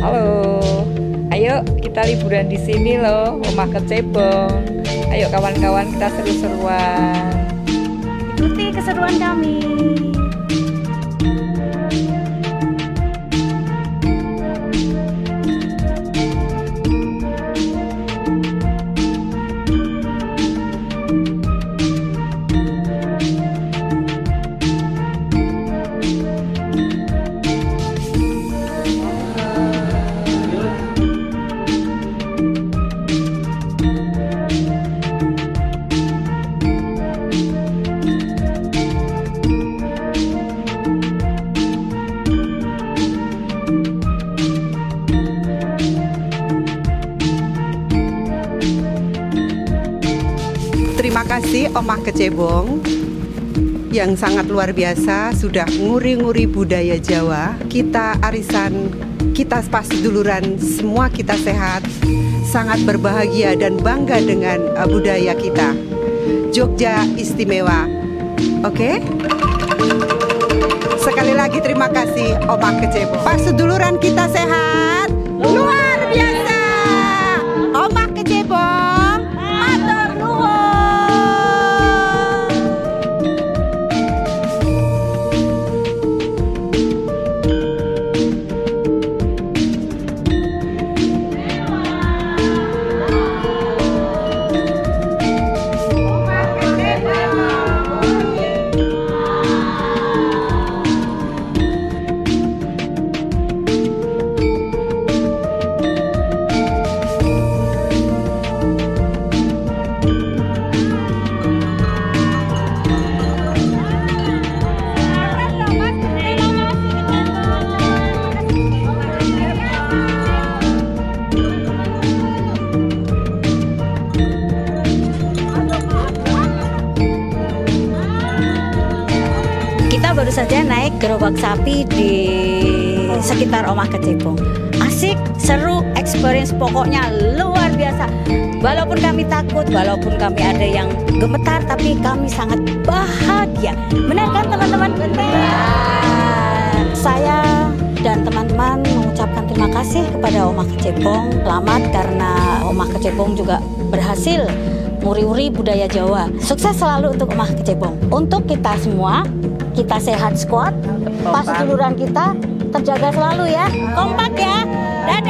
Halo, ayo kita liburan di sini loh, Omah Kecebong. Ayo kawan-kawan kita seru-seruan. Ikuti keseruan kami. Terima kasih Omah Kecebong yang sangat luar biasa sudah nguri-nguri budaya Jawa. Kita arisan, kita paseduluran, semua kita sehat, sangat berbahagia dan bangga dengan budaya kita. Jogja istimewa. Oke? Sekali lagi terima kasih Omah Kecebong. Paseduluran kita sehat, luar biasa. Omah Kecebong, matur nuwun. Kita baru saja naik gerobak sapi di sekitar Omah Kecebong. Asik, seru, experience pokoknya luar biasa. Walaupun kami takut, walaupun kami ada yang gemetar, tapi kami sangat bahagia. Benar kan teman-teman? Benar. Saya dan teman-teman mengucapkan terima kasih kepada Omah Kecebong. Selamat karena Omah Kecebong juga berhasil nguri-nguri budaya Jawa. Sukses selalu untuk Omah Kecebong. Untuk kita semua, kita sehat squad, paseduluran kita terjaga selalu ya. Kompak ya. Dadah.